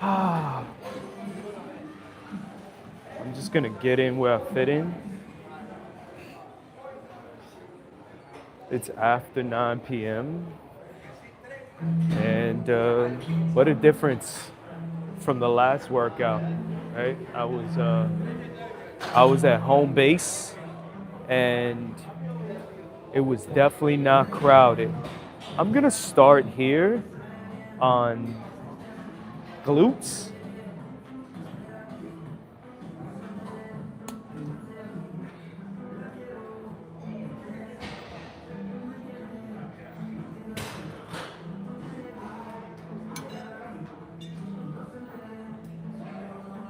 I'm just gonna get in where I fit in. It's after 9 p.m. And what a difference from the last workout, right? I was at home base, and it was definitely not crowded. I'm gonna start here on glutes.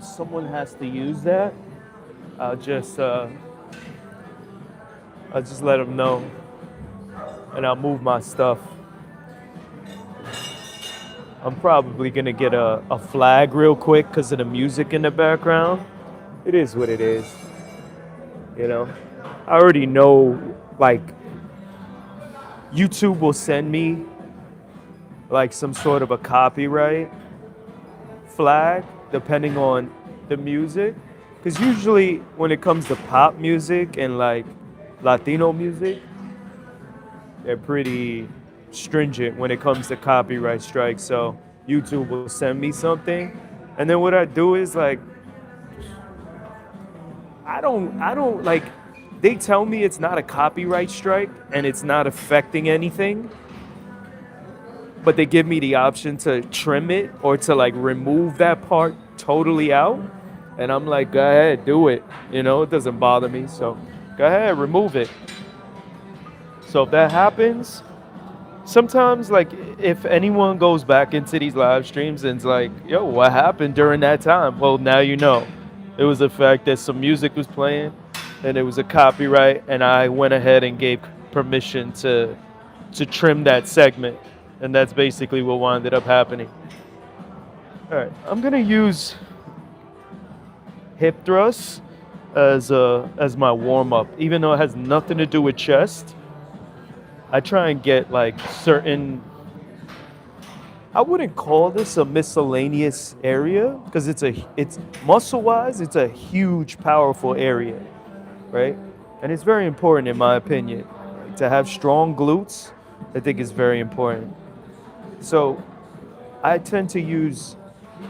Someone has to use that. I'll just uh, I'll just let them know, and I'll move my stuff. I'm probably gonna get a flag real quick because of the music in the background. It is what it is, you know. I already know, like, YouTube will send me like some sort of a copyright flag depending on the music. Because usually when it comes to pop music and like Latino music, they're pretty stringent when it comes to copyright strikes. So YouTube will send me something. And then what I do is like, I don't like, they tell me it's not a copyright strike and it's not affecting anything, but they give me the option to trim it or to like remove that part totally out. And I'm like, go ahead, do it. It doesn't bother me. So go ahead, remove it. So if that happens, sometimes like if anyone goes back into these live streams and it's like, yo, what happened during that time? Well, now you know. It was the fact that some music was playing and it was a copyright, and I went ahead and gave permission to trim that segment. And that's basically what ended up happening. All right, I'm gonna use hip thrusts as my warm up, even though it has nothing to do with chest. I try and get like certain. I wouldn't call this a miscellaneous area because it's muscle wise, it's a huge, powerful area, right? And it's very important, in my opinion, to have strong glutes. I think is very important. So I tend to use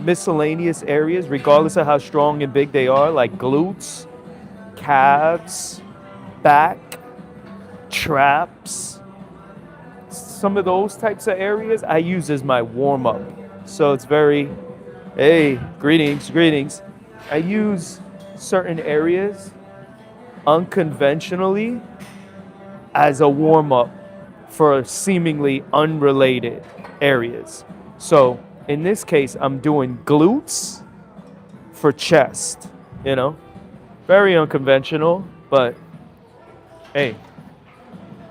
miscellaneous areas, regardless of how strong and big they are, like glutes, calves, back, traps. Some of those types of areas I use as my warm up. So it's very, hey, greetings, greetings. I use certain areas unconventionally as a warm up for seemingly unrelated areas. So in this case, I'm doing glutes for chest, very unconventional, but hey,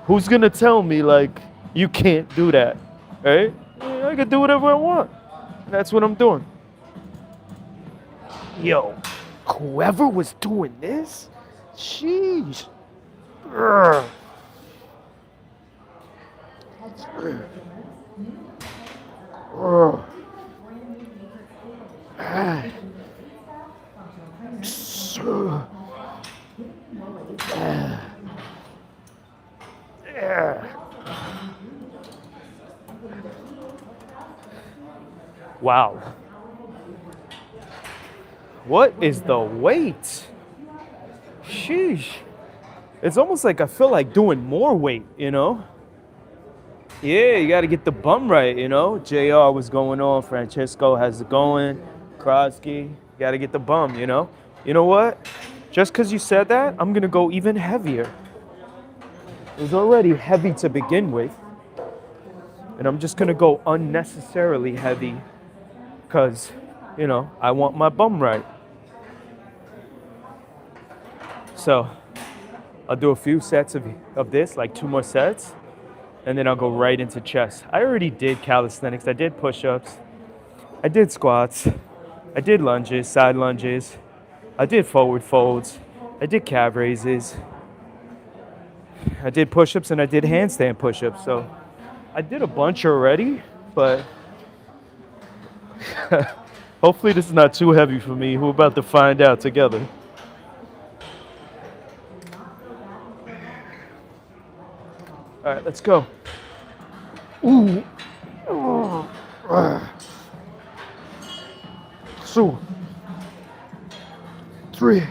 who's gonna tell me like you can't do that, right? I can do whatever I want. That's what I'm doing. Yo, whoever was doing this, sheesh. Ugh. Ugh. Ah. Wow. What is the weight? Sheesh. It's almost like I feel like doing more weight. Yeah, you got to get the bum right. JR was going on. Francesco has it going. Krosky, got to get the bum. You know what? Just because you said that, I'm going to go even heavier. It was already heavy to begin with. And I'm just going to go unnecessarily heavy because, I want my bum right. So I'll do a few sets of this, like 2 more sets, and then I'll go right into chest. I already did calisthenics. I did push-ups. I did squats. I did lunges, side lunges. I did forward folds. I did calf raises. I did push-ups and I did handstand push-ups. So I did a bunch already, but Hopefully this is not too heavy for me. We're about to find out together. All right, let's go. Ooh. 2, 3,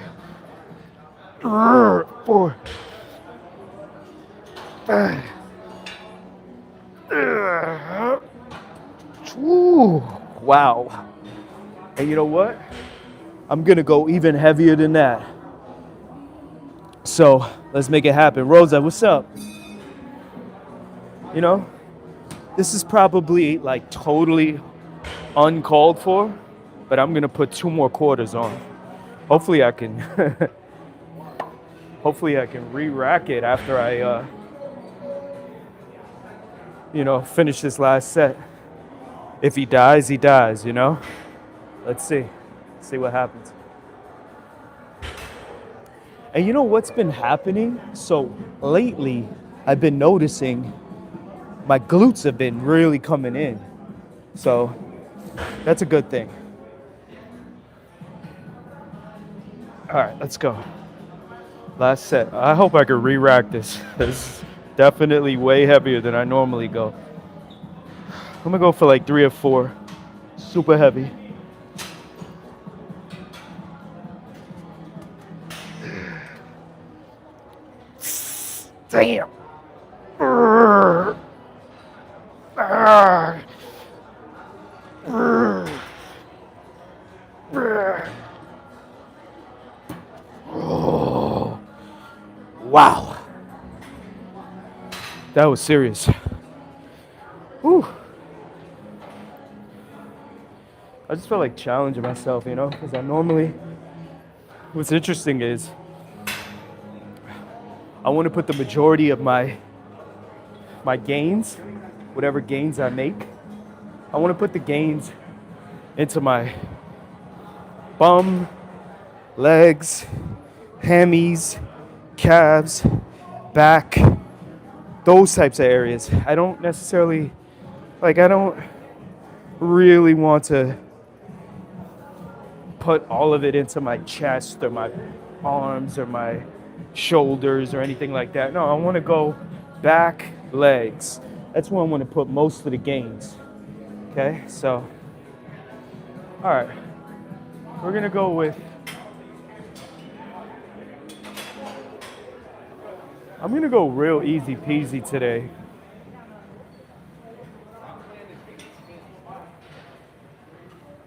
4, 5. Ooh. Wow. And you know what? I'm gonna go even heavier than that. So let's make it happen. Rosa, what's up? You know, this is probably like totally uncalled for, but I'm gonna put 2 more quarters on. Hopefully I can hopefully I can re-rack it after I finish this last set. If he dies, he dies, you know? Let's see. See what happens. And you know what's been happening? So lately, I've been noticing my glutes have been really coming in. So that's a good thing. All right, let's go. Last set. I hope I can re-rack this. It's definitely way heavier than I normally go. I'm gonna go for like 3 or 4. Super heavy. Damn. Oh, wow. That was serious. Whew. I just felt like challenging myself, you know, because what's interesting is I want to put the majority of my gains, whatever gains I make, I want to put the gains into my bum, legs, hammies, calves, back, those types of areas. I don't really want to put all of it into my chest or my arms or my shoulders or anything like that. No, I want to go back, legs. That's where I want to put most of the gains. Okay, so, all right, we're gonna go with, I'm gonna go real easy peasy today.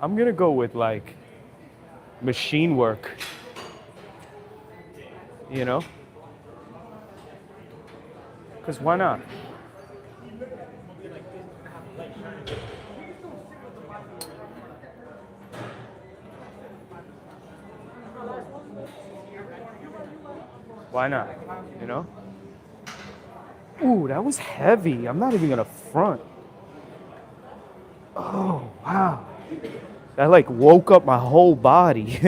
I'm gonna go with like machine work, you know? Because why not? Why not? You know? Ooh, that was heavy. I'm not even gonna front. Oh, wow. That like woke up my whole body.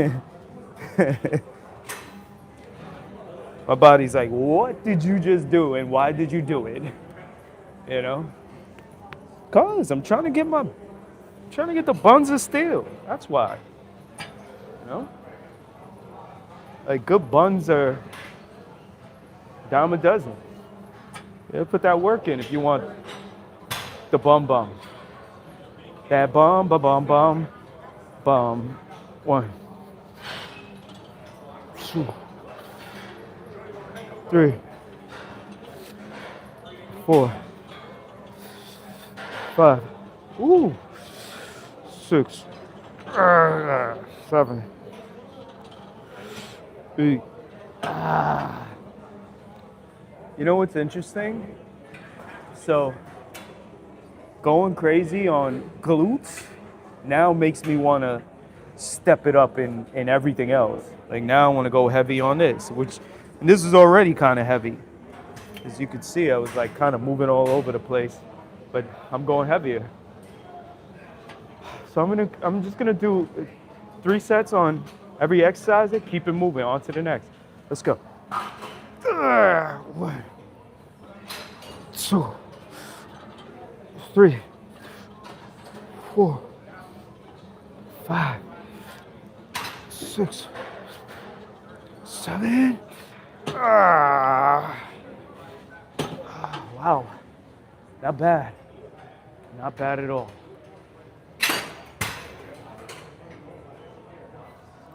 My body's like, what did you just do and why did you do it? You know? Cause I'm trying to get the buns of steel. That's why. You know? Like good buns are dime a dozen. Yeah, put that work in if you want the bum. That bum. 1, 2, 3, 4, 5. Ooh. 6, 7, 8. You know what's interesting? So, going crazy on glutes now makes me want to step it up in everything else. Like now I want to go heavy on this, and this is already kind of heavy. As you can see, I was like kind of moving all over the place, but I'm going heavier. So I'm just gonna do 3 sets on every exercise and keep it moving on to the next. Let's go. 1, 2, 3, 4, 5, 6, 7. Wow. Not bad. Not bad at all.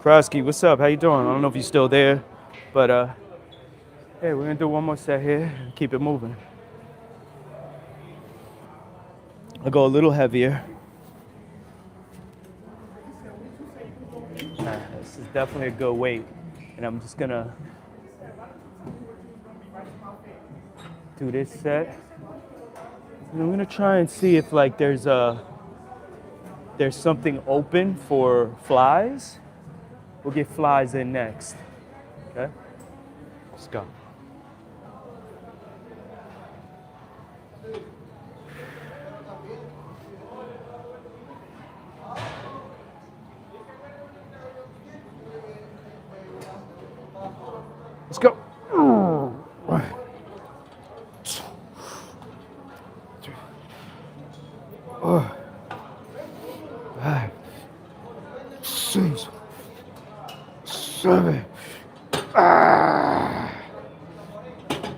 Krosky, what's up? How you doing? I don't know if you're still there, but hey, we're gonna do one more set here and keep it moving. I'll go a little heavier. This is definitely a good weight, and I'm just gonna do this set. And I'm gonna try and see if like there's something open for flies. We'll get flies in next. Okay? Let's go. Let's go. 1, 2, 3, 4, 5, 6, 7.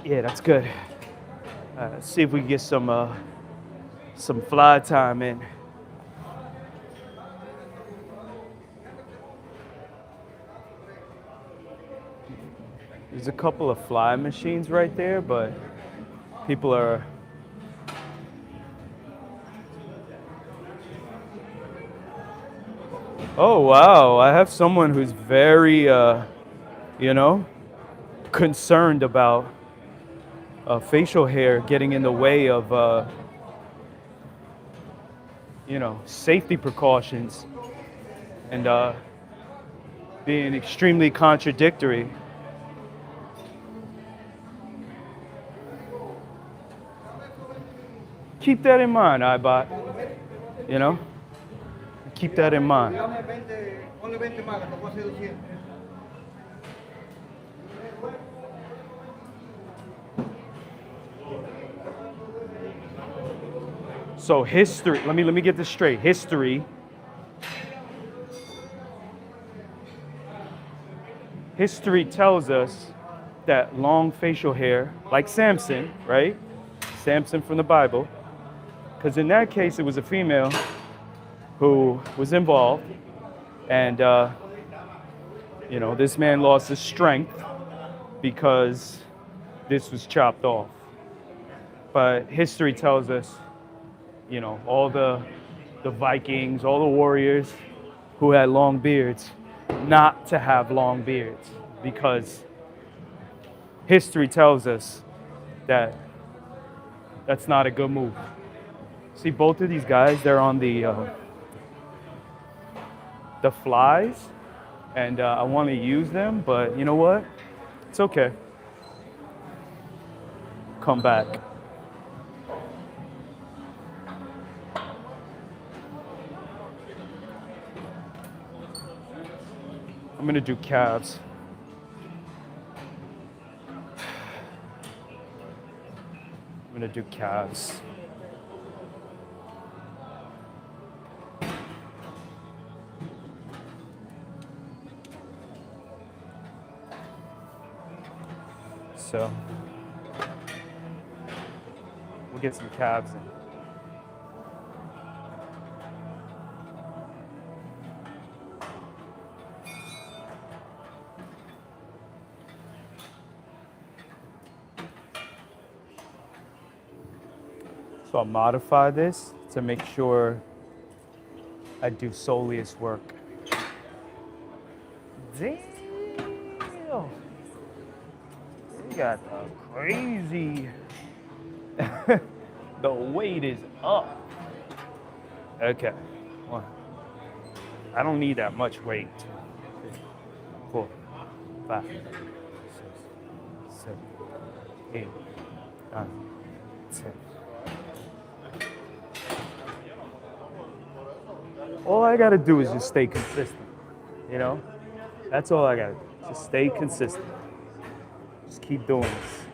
Yeah, that's good. Let's see if we can get some fly time in. There's a couple of fly machines right there, but people are Oh wow, I have someone who's very concerned about facial hair getting in the way of safety precautions and being extremely contradictory. Keep that in mind, iBot. Keep that in mind. So history, let me get this straight. History tells us that long facial hair, like Samson, right? Samson from the Bible, because in that case it was a female who was involved, and this man lost his strength because this was chopped off. But history tells us, all the Vikings, all the warriors who had long beards, not to have long beards, because history tells us that that's not a good move. See, both of these guys, they're on the flies, and I want to use them, but you know what? It's okay. Come back. I'm gonna do calves. I'm gonna do calves. So we'll get some calves in. So I'll modify this to make sure I do soleus work. Damn! You got the crazy. The weight is up. Okay. One. I don't need that much weight. 4, 5, 6, 7, 8, 9, 10. All I gotta do is just stay consistent, That's all I gotta do. Just stay consistent. Just keep doing this.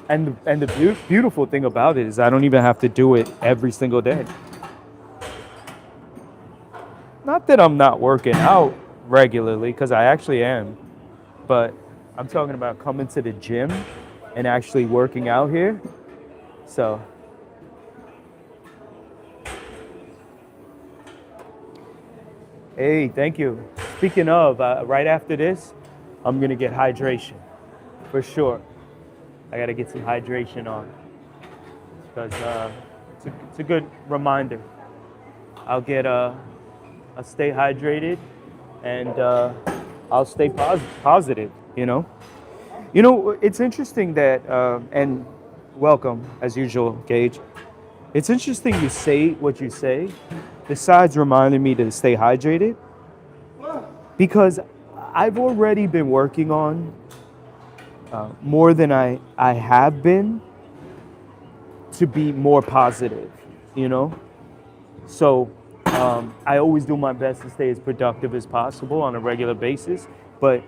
And the beautiful thing about it is I don't even have to do it every single day. not that I'm not working out regularly, because I actually am, but I'm talking about coming to the gym and actually working out here. So, hey, thank you. Speaking of, right after this, I'm gonna get hydration for sure. I gotta get some hydration on because it's a good reminder. I'll get I'll stay hydrated and I'll stay positive. It's interesting that and welcome as usual, Gage. It's interesting you say what you say. Besides reminding me to stay hydrated, because I've already been working on more than I have been to be more positive, you know? So I always do my best to stay as productive as possible on a regular basis. But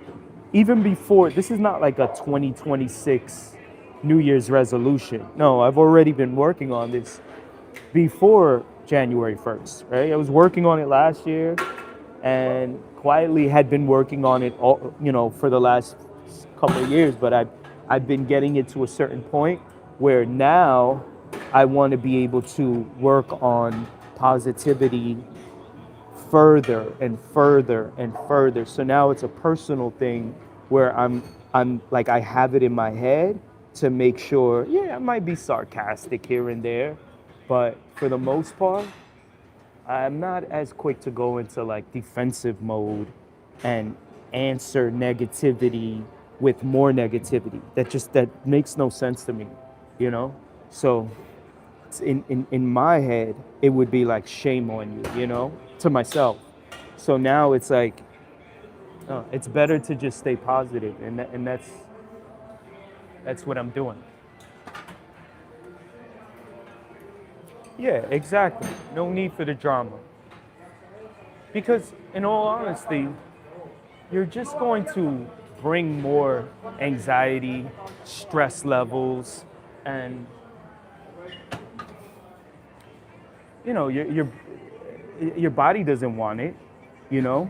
even before, this is not like a 2026 New Year's resolution. No, I've already been working on this before January 1st, right? I was working on it last year and quietly had been working on it all, for the last couple of years, but I've been getting it to a certain point where now I want to be able to work on positivity further and further and further. So now it's a personal thing where I'm like, I have it in my head to make sure, yeah, I might be sarcastic here and there, but for the most part, I'm not as quick to go into like defensive mode and answer negativity with more negativity. That makes no sense to me, you know? So in my head, it would be like shame on you, to myself. So now it's like, it's better to just stay positive, and that's what I'm doing. Yeah, exactly. No need for the drama. Because in all honesty, you're just going to bring more anxiety, stress levels, and your body doesn't want it, you know,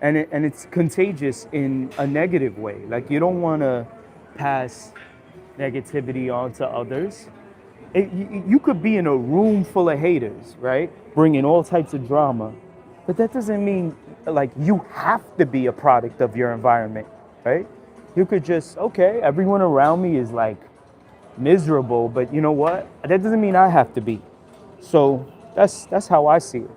and it's contagious in a negative way. Like you don't want to pass negativity on to others. You could be in a room full of haters, right? Bringing all types of drama, but that doesn't mean like you have to be a product of your environment, right? You could just, okay, everyone around me is like miserable, but you know what? That doesn't mean I have to be. So that's how I see it.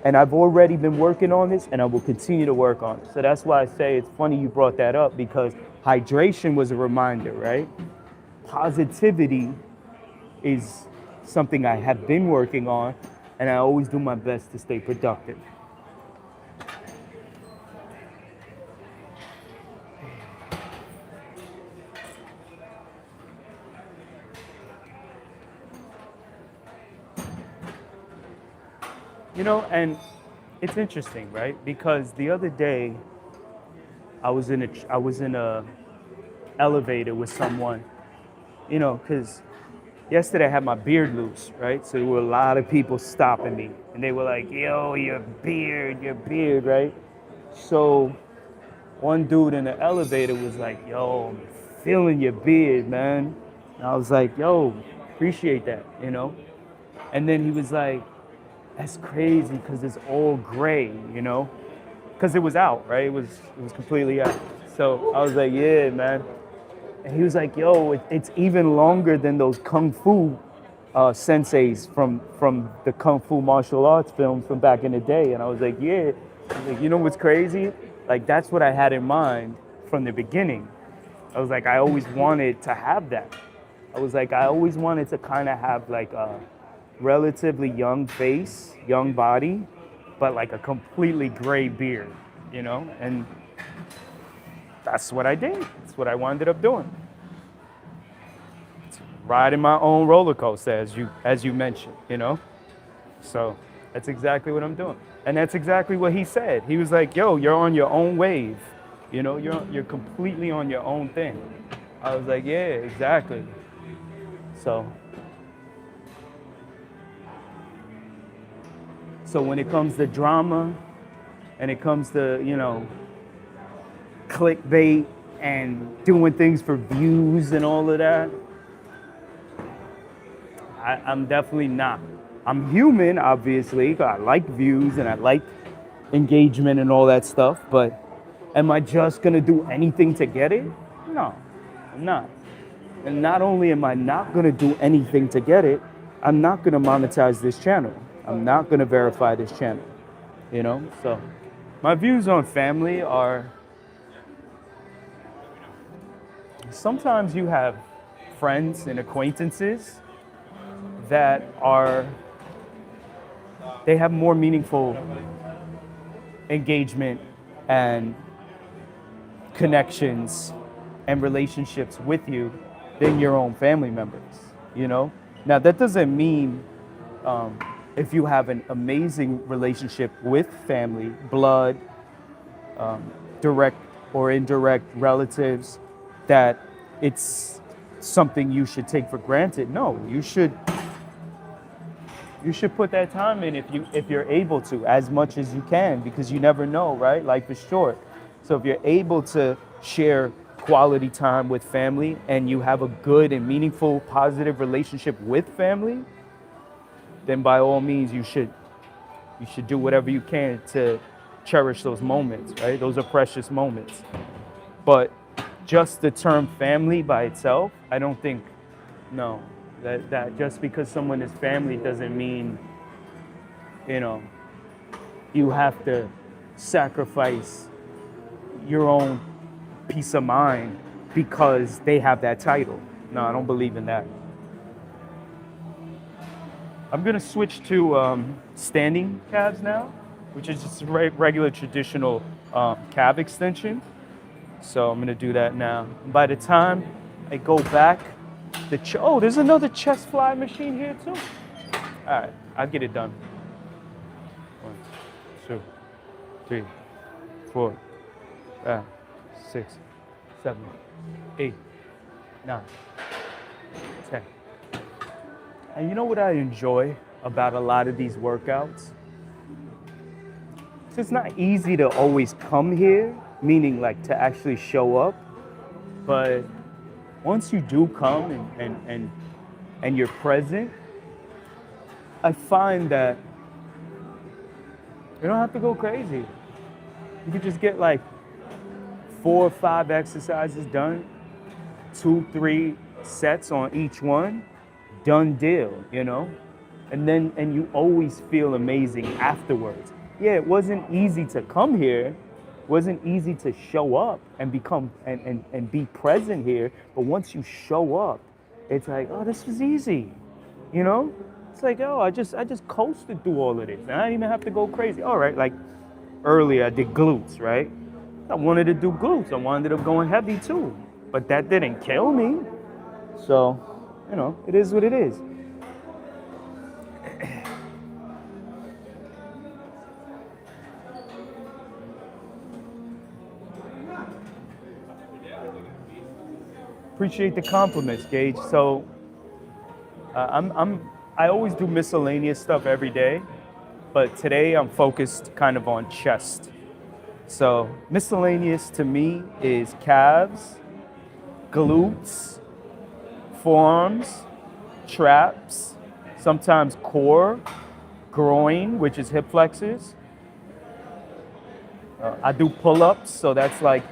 And I've already been working on this and I will continue to work on it. So that's why I say it's funny you brought that up, because hydration was a reminder, right? Positivity is something I have been working on, and I always do my best to stay productive. And it's interesting, right? Because the other day I was in a elevator with someone, because yesterday I had my beard loose, right? So there were a lot of people stopping me, and they were like, "Yo, your beard, right?" So one dude in the elevator was like, "Yo, I'm feeling your beard, man." And I was like, "Yo, appreciate that," And then he was like, "That's crazy because it's all gray, because it was out, right? It was completely out." So I was like, "Yeah, man." And he was like, "Yo, it's even longer than those kung fu senseis from the kung fu martial arts films from back in the day." And I was like, "Yeah." I was like, "You know what's crazy? Like that's what I had in mind from the beginning." I was like, I always wanted to have that. I was like, I always wanted to kind of have like a relatively young face, young body, but like a completely gray beard, And that's what I did. That's what I wound up doing. It's riding my own roller coaster, as you mentioned, So that's exactly what I'm doing. And that's exactly what he said. He was like, "Yo, you're on your own wave. You're completely on your own thing." I was like, "Yeah, exactly." So when it comes to drama, and it comes to, clickbait and doing things for views and all of that, I'm definitely not. I'm human, obviously. I like views and I like engagement and all that stuff, but am I just gonna do anything to get it? No, I'm not. And not only am I not gonna do anything to get it, I'm not gonna monetize this channel. I'm not gonna verify this channel, So my views on family are, sometimes you have friends and acquaintances that they have more meaningful engagement and connections and relationships with you than your own family members. Now that doesn't mean if you have an amazing relationship with family, blood, direct or indirect relatives, that it's something you should take for granted. No, you should put that time in if you're able to, as much as you can, because you never know, right? Life is short. So if you're able to share quality time with family and you have a good and meaningful, positive relationship with family, then by all means you should do whatever you can to cherish those moments, right? Those are precious moments. But just the term family by itself, I don't think, no, that just because someone is family doesn't mean, you have to sacrifice your own peace of mind because they have that title. No, I don't believe in that. I'm gonna switch to standing calves now, which is just a regular traditional calf extension. So I'm gonna do that now. By the time I go back, there's another chest fly machine here too. All right, I'll get it done. 1, 2, 3, 4, 5, 6, 7, 8, 9, 10. And you know what I enjoy about a lot of these workouts? It's not easy to always come here, meaning like to actually show up, but once you do come and you're present, I find that you don't have to go crazy. You can just get like 4 or 5 exercises done, 2, 3 sets on each one, done deal, and you always feel amazing afterwards. Yeah, it wasn't easy to come here, wasn't easy to show up and become and be present here, but once you show up, it's like, oh, this was easy, It's like, oh, I just coasted through all of this, and I didn't even have to go crazy. All right, like earlier I did glutes, right? I wanted to do glutes. I wound up going heavy too, but that didn't kill me. So, it is what it is. Appreciate the compliments, Gage. So, I always do miscellaneous stuff every day, but today I'm focused kind of on chest. So, miscellaneous to me is calves, glutes, forearms, traps, sometimes core, groin, which is hip flexors. I do pull-ups, so that's like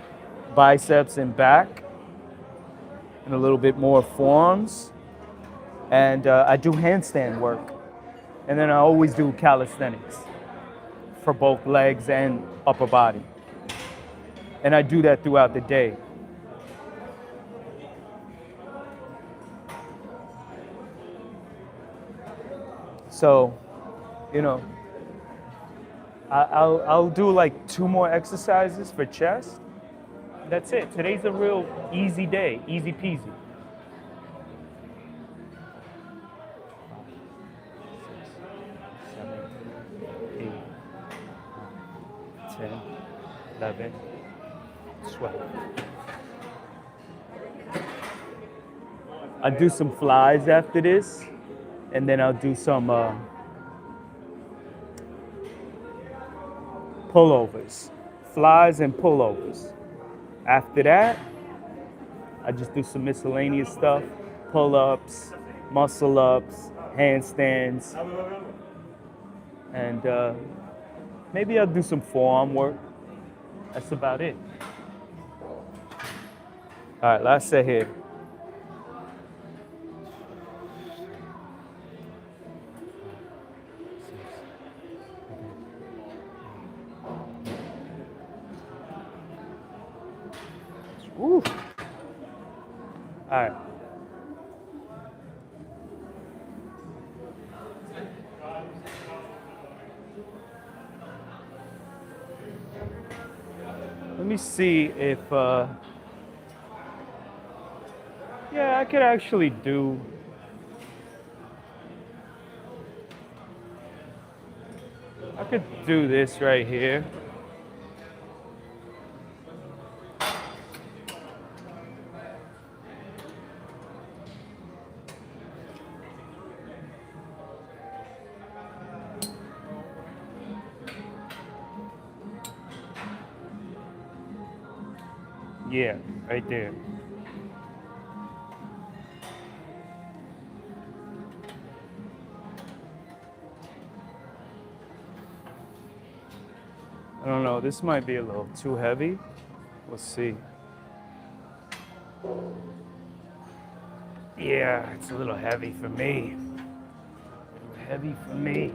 biceps and back, and a little bit more forearms. And I do handstand work. And then I always do calisthenics for both legs and upper body. And I do that throughout the day. So, I'll do like 2 more exercises for chest. That's it. Today's a real easy day, easy peasy. 10, 11, 12. I'll do some flies after this, and then I'll do some pullovers, flies and pullovers. After that, I just do some miscellaneous stuff, pull-ups, muscle-ups, handstands, and maybe I'll do some forearm work. That's about it. All right, last set here. Woo. All right. Let me see if, yeah, I could actually do, I could do this right here. Yeah, right there. I don't know, this might be a little too heavy. We'll see. Yeah, it's a little heavy for me. Heavy for me.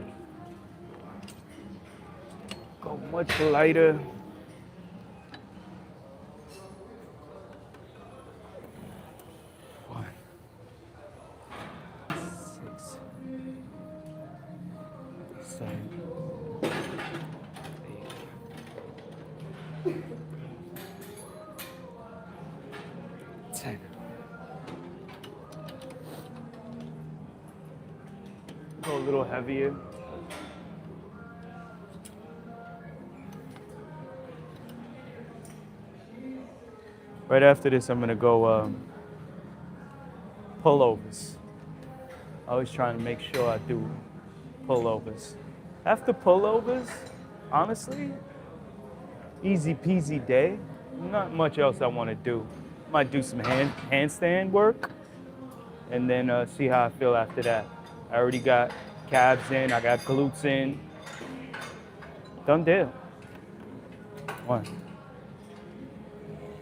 Go much lighter. Go a little heavier. Right after this, I'm gonna go pullovers. Always trying to make sure I do pullovers. After pullovers, honestly, easy peasy day. Not much else I want to do. Might do some handstand work, and then see how I feel after that. I already got calves in, I got glutes in. Done deal. 1,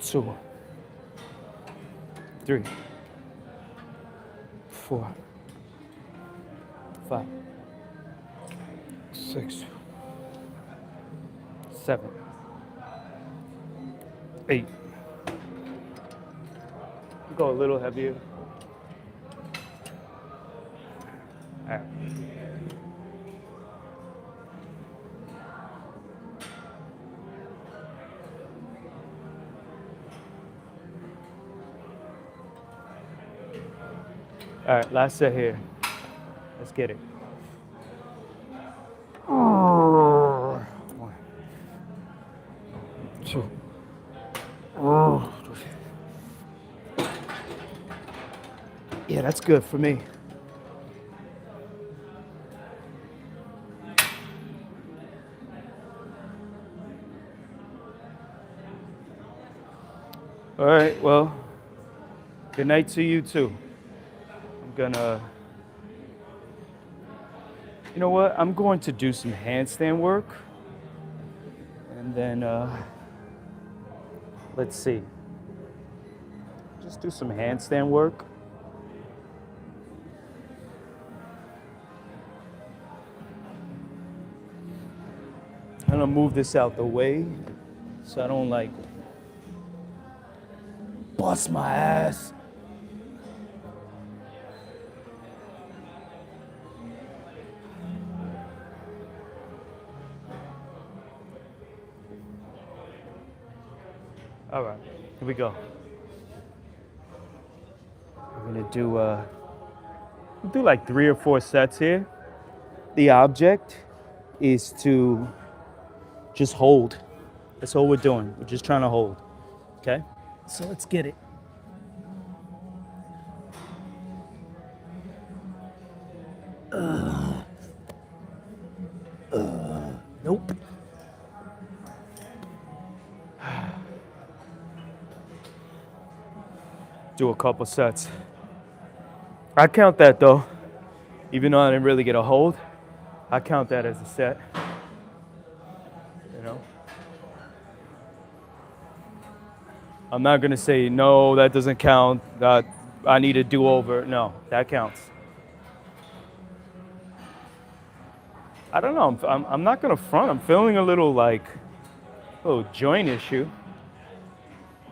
2, 3, 4, 5, 6, 7, 8. Go a little heavier. All right. All right, last set here. Let's get it. 1, 2. Yeah, that's good for me. All right, well, good night to you too. I'm gonna, you know what? I'm going to do some handstand work. And then, let's see. Just do some handstand work. I'm gonna move this out the way so I don't like bust my ass. All right, here we go. We're gonna do like 3 or 4 sets here. The object is to just hold. That's all we're doing. We're just trying to hold. Okay? So let's get it. Nope. do a couple sets. I count that though, even though I didn't really get a hold. I count that as a set. You know, I'm not gonna say no, that doesn't count. That I need a do-over. No, that counts. I don't know. I'm not gonna front. I'm feeling a little joint issue,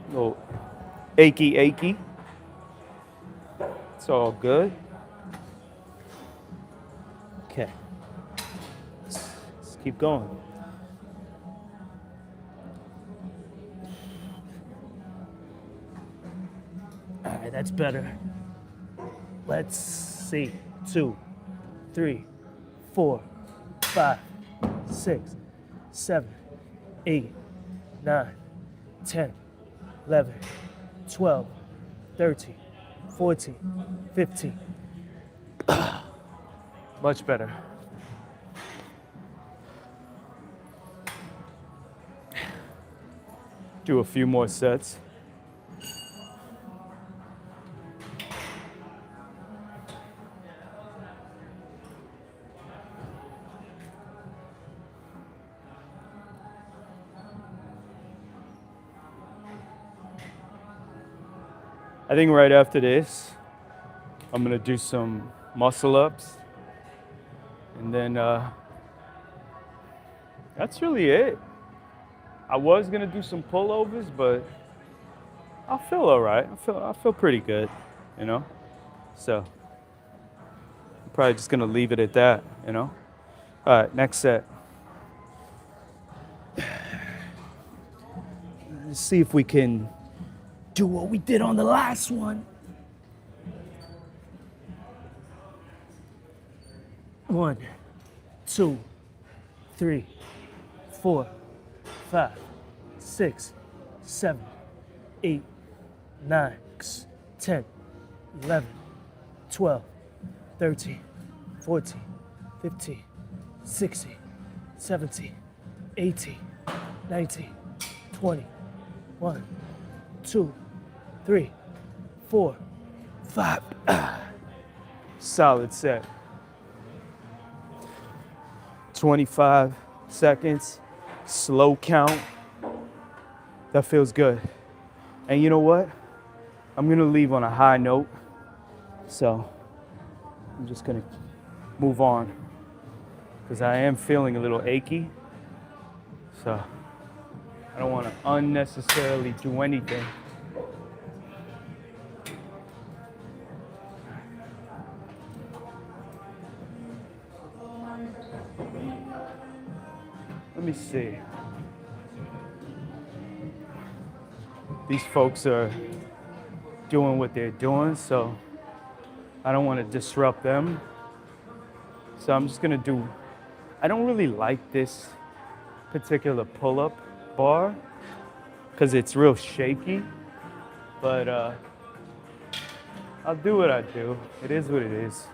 a little achy. It's all good. Okay, let's keep going. All right, that's better. Let's see. 2, 3, 4, 5, 6, 7, 8, 9, 10, 11, 12, 13, 14, 15. Much better. Do a few more sets. I think right after this, I'm gonna do some muscle ups. And then that's really it. I was gonna do some pullovers, but I feel all right. I feel pretty good, you know? So I'm probably just gonna leave it at that, you know? All right, next set. Let's see if we can do what we did on the last one. 1, 2, 3, 4, 5, 6, 7, 8, 9, 10, 11, 12, 13, 14, 15, 16, 17, 18, 19, 20, 1, 2, 3, 4, 5. Solid set. 25 seconds, slow count. That feels good. And you know what? I'm gonna leave on a high note. So I'm just gonna move on because I am feeling a little achy. So I don't wanna unnecessarily do anything. Let me see. These folks are doing what they're doing, so I don't want to disrupt them. So I'm just gonna do, I don't really like this particular pull-up bar because it's real shaky, but I'll do what I do. It is what it is.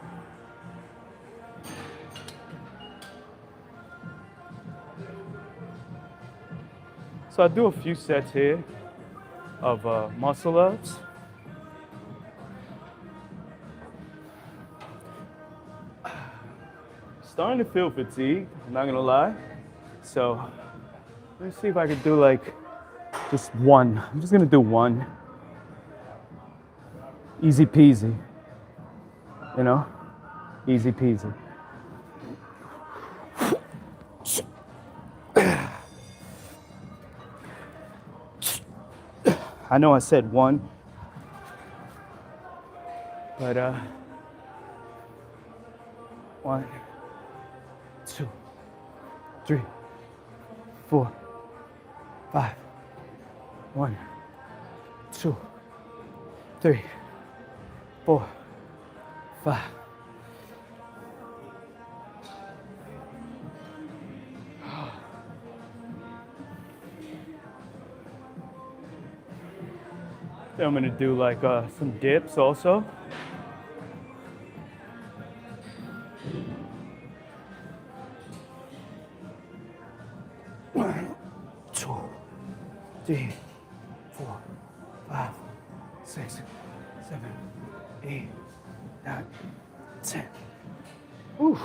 So I'll do a few sets here of muscle ups. Starting to feel fatigued, I'm not gonna lie. So let's see if I can do like just one. I'm just gonna do one. Easy peasy, you know? Easy peasy. I know I said one, but 1, 2, 3, 4, 5. 1, 2, 3, 4, 5. Then I'm gonna do like some dips also. One, 2, 3, 4, 5, 6, 7, 8, 9, 10. Ooh.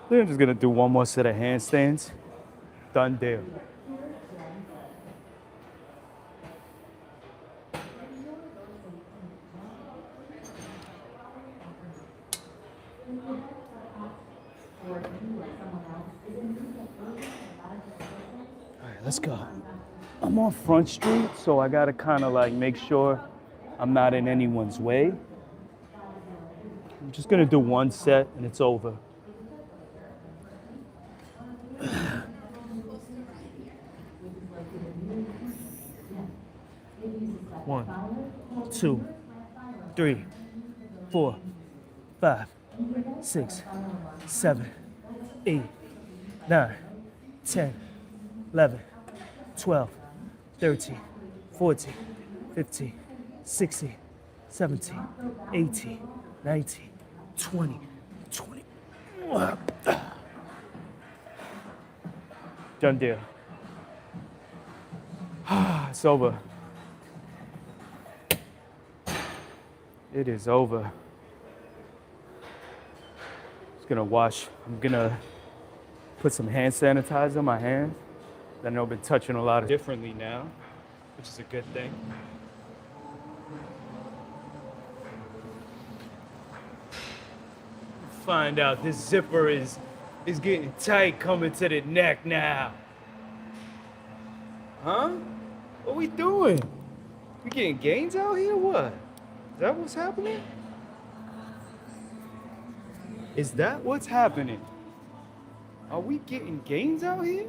I think I'm just gonna do one more set of handstands. Done deal. All right, let's go. I'm on Front Street, so I gotta kind of like make sure I'm not in anyone's way. I'm just gonna do one set and it's over. One, 2, 3, 4, 5, 6, 7, 8, 9, 10, 11, 12, 13, 14, 15, 16, 17, 18, 19, 20, 20. Done deal. It's over. It is over. Just gonna wash. I'm gonna put some hand sanitizer on my hands. I know I've been touching a lot differently now, which is a good thing. Find out this zipper is getting tight coming to the neck now. Huh? What we doing? We getting gains out here? What? Is that what's happening? Is that what's happening? Are we getting gains out here?